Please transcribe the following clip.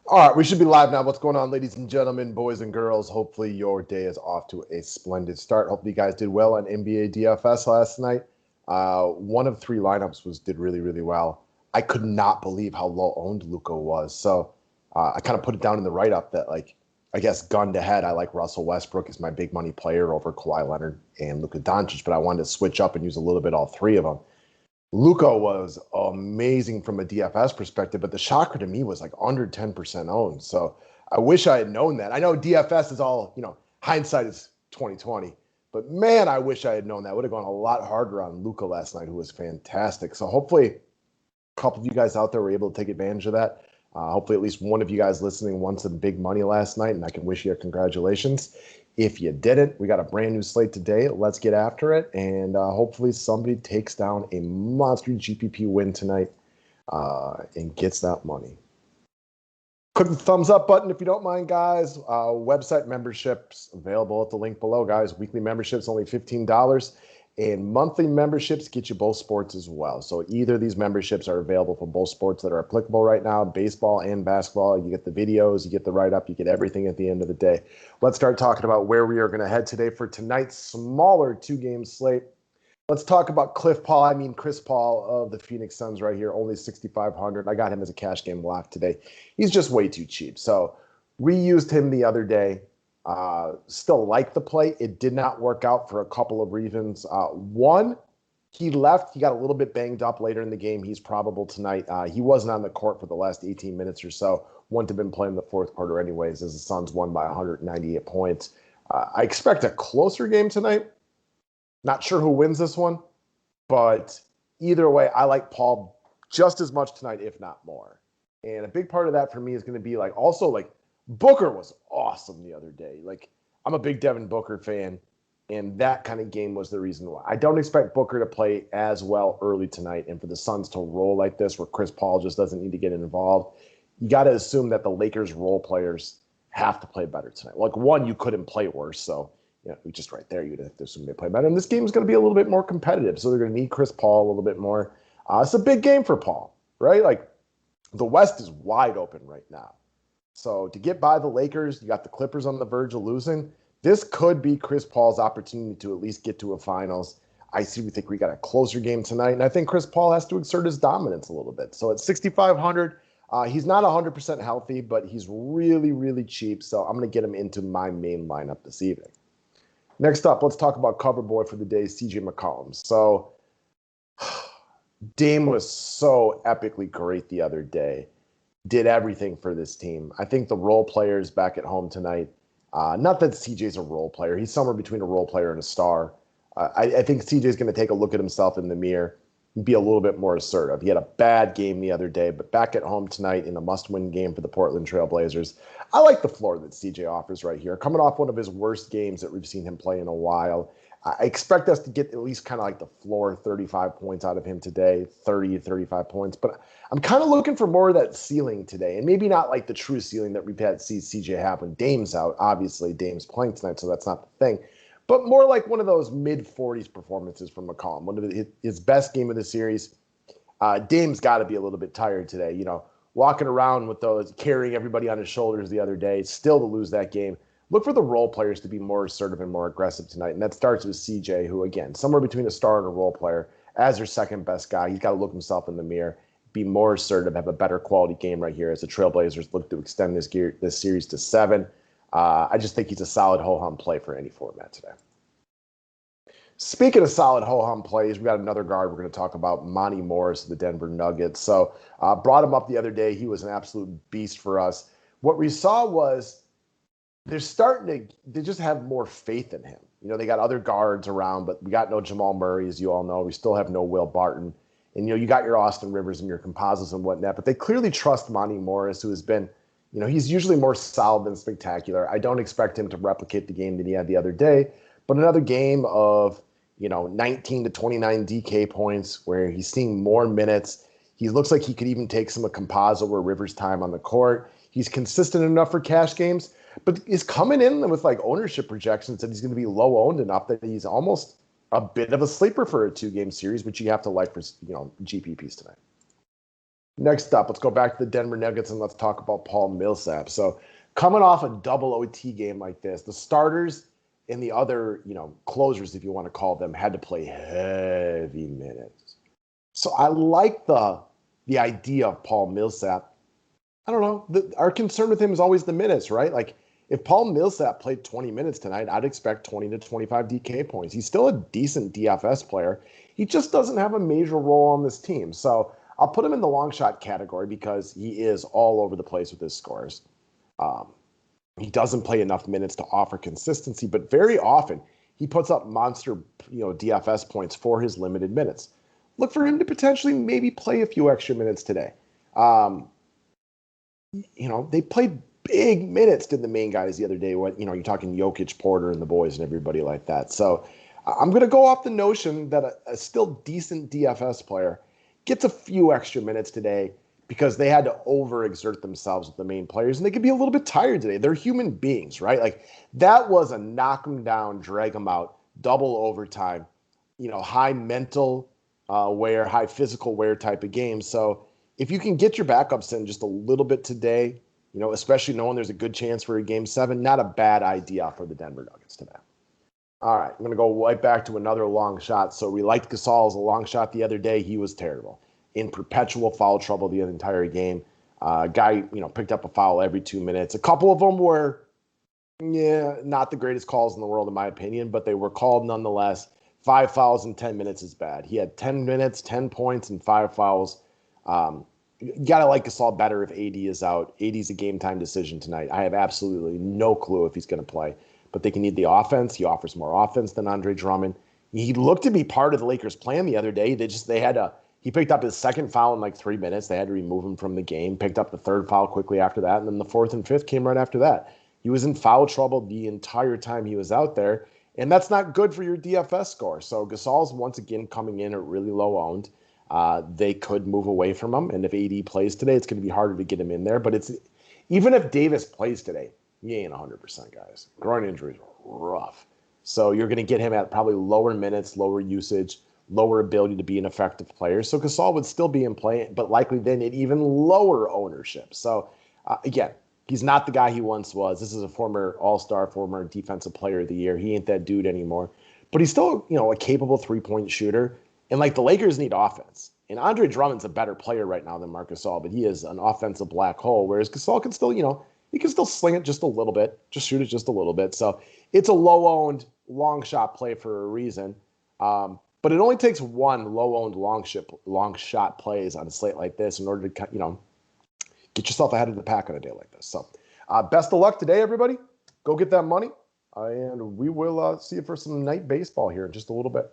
All right, we should be live now. What's going on, ladies and gentlemen, boys and girls? Hopefully your day is off to a splendid start. Hopefully you guys did well on NBA DFS last night. One of three lineups did really, really well. I could not believe how low owned Luka was. So I kind of put it down in the write-up that, like, I guess gun to head, I like Russell Westbrook as my big money player over Kawhi Leonard and Luka Doncic, but I wanted to switch up and use a little bit all three of them. Luka was amazing from a DFS perspective, but the shocker to me was like under 10% owned. So I wish I had known that. I know DFS is all, hindsight is 2020. But man, I wish I had known that. I would have gone a lot harder on Luka last night, who was fantastic. So hopefully a couple of you guys out there were able to take advantage of that. Hopefully at least one of you guys listening won some big money last night, and I can wish you congratulations. If you didn't, we got a brand new slate today. Let's get after it, and hopefully somebody takes down a monster GPP win tonight and gets that money. Click the thumbs up button if you don't mind, guys. Website memberships available at the link below, guys. Weekly memberships only $15, and monthly memberships get you both sports as well. So either of these memberships are available for both sports that are applicable right now, baseball and basketball. You get the videos, you get the write-up, you get everything at the end of the day. Let's start talking about where we are going to head today for tonight's smaller two-game slate. Let's talk about Chris Paul of the Phoenix Suns right here, only 6,500. I got him as a cash game lock today. He's just way too cheap. So we used him the other day. Still like the play. It did not work out for a couple of reasons. One, he left. He got a little bit banged up later in the game. He's probable tonight. He wasn't on the court for the last 18 minutes or so. Wouldn't have been playing the fourth quarter anyways, as the Suns won by 198 points. I expect a closer game tonight. Not sure who wins this one, but either way, I like Paul just as much tonight, if not more. And a big part of that for me is going to be also Booker was awesome the other day. I'm a big Devin Booker fan, and that kind of game was the reason why. I don't expect Booker to play as well early tonight, and for the Suns to roll like this where Chris Paul just doesn't need to get involved. You got to assume that the Lakers role players have to play better tonight. One, you couldn't play worse, so just right there, you'd have to assume they play better. And this game is going to be a little bit more competitive, so they're going to need Chris Paul a little bit more. It's a big game for Paul, right? The West is wide open right now. So to get by the Lakers, you got the Clippers on the verge of losing. This could be Chris Paul's opportunity to at least get to a finals. We think we got a closer game tonight, and I think Chris Paul has to exert his dominance a little bit. So at 6,500, he's not 100% healthy, but he's really, really cheap. So I'm going to get him into my main lineup this evening. Next up, let's talk about cover boy for the day, CJ McCollum. So Dame was so epically great the other day. Did everything for this team. I think the role players back at home tonight, not that CJ's a role player. He's somewhere between a role player and a star. I think CJ's going to take a look at himself in the mirror and be a little bit more assertive. He had a bad game the other day, but back at home tonight in a must-win game for the Portland Trail Blazers, I like the floor that CJ offers right here. Coming off one of his worst games that we've seen him play in a while, I expect us to get at least kind of like the floor 35 points out of him today, 30, 35 points. But I'm kind of looking for more of that ceiling today, and maybe not like the true ceiling that we've had see CJ have when Dame's out. Obviously, Dame's playing tonight, so that's not the thing. But more like one of those mid-40s performances from McCollum, one of his best game of the series. Dame's got to be a little bit tired today, walking around with those, carrying everybody on his shoulders the other day, still to lose that game. Look for the role players to be more assertive and more aggressive tonight, and that starts with CJ, who, again, somewhere between a star and a role player, as their second best guy. He's got to look himself in the mirror, be more assertive, have a better quality game right here as the Trailblazers look to extend this series to 7. I just think he's a solid ho-hum play for any format today. Speaking of solid ho-hum plays, we got another guard we're going to talk about, Monte Morris of the Denver Nuggets. So brought him up the other day. He was an absolute beast for us. What we saw was they're starting to just have more faith in him. They got other guards around, but we got no Jamal Murray, as you all know. We still have no Will Barton. And, you got your Austin Rivers and your composites and whatnot, but they clearly trust Monte Morris, who has been, he's usually more solid than spectacular. I don't expect him to replicate the game that he had the other day, but another game of, 19 to 29 DK points where he's seeing more minutes. He looks like he could even take some of composite or Rivers' time on the court. He's consistent enough for cash games, but is coming in with ownership projections that he's going to be low owned enough that he's almost a bit of a sleeper for a 2-game series, which you have to like for GPPs tonight. Next up, let's go back to the Denver Nuggets and let's talk about Paul Millsap. So coming off a double OT game like this, the starters and the other, closers, if you want to call them, had to play heavy minutes. So I like the idea of Paul Millsap. I don't know. Our concern with him is always the minutes, right? Like if Paul Millsap played 20 minutes tonight, I'd expect 20 to 25 DK points. He's still a decent DFS player. He just doesn't have a major role on this team. So I'll put him in the long shot category because he is all over the place with his scores. He doesn't play enough minutes to offer consistency, but very often he puts up monster, DFS points for his limited minutes. Look for him to potentially maybe play a few extra minutes today. They played big minutes to the main guys the other day. You're talking Jokic, Porter, and the boys and everybody like that. So I'm going to go off the notion that a still decent DFS player gets a few extra minutes today because they had to overexert themselves with the main players, and they could be a little bit tired today. They're human beings, right? Like that was a knock them down, drag them out, double overtime, high mental wear, high physical wear type of game. So if you can get your backups in just a little bit today, especially knowing there's a good chance for a game 7, not a bad idea for the Denver Nuggets today. All right, I'm going to go right back to another long shot. So we liked Gasol as a long shot the other day. He was terrible. In perpetual foul trouble the entire game. Guy, picked up a foul every 2 minutes. A couple of them were, not the greatest calls in the world, in my opinion, but they were called nonetheless. 5 fouls in 10 minutes is bad. He had 10 minutes, 10 points, and 5 fouls. You got to like Gasol better if AD is out. AD's a game-time decision tonight. I have absolutely no clue if he's going to play, but they can need the offense. He offers more offense than Andre Drummond. He looked to be part of the Lakers' plan the other day. He picked up his second foul in like 3 minutes. They had to remove him from the game. Picked up the third foul quickly after that, and then the fourth and fifth came right after that. He was in foul trouble the entire time he was out there, and that's not good for your DFS score. So Gasol's once again coming in at really low owned. They could move away from him, and if AD plays today, it's going to be harder to get him in there. But even if Davis plays today, he ain't 100%, guys. Groin injuries are rough. So you're going to get him at probably lower minutes, lower usage, lower ability to be an effective player. So Gasol would still be in play, but likely then at even lower ownership. So again, he's not the guy he once was. This is a former All-Star, former Defensive Player of the Year. He ain't that dude anymore. But he's still, a capable three-point shooter. And the Lakers need offense. And Andre Drummond's a better player right now than Marc Gasol, but he is an offensive black hole. Whereas Gasol can still, he can still sling it just a little bit, just shoot it just a little bit. So it's a low-owned, long shot play for a reason. But it only takes one low-owned long shot plays on a slate like this in order to, get yourself ahead of the pack on a day like this. So best of luck today, everybody. Go get that money. And we will see you for some night baseball here in just a little bit.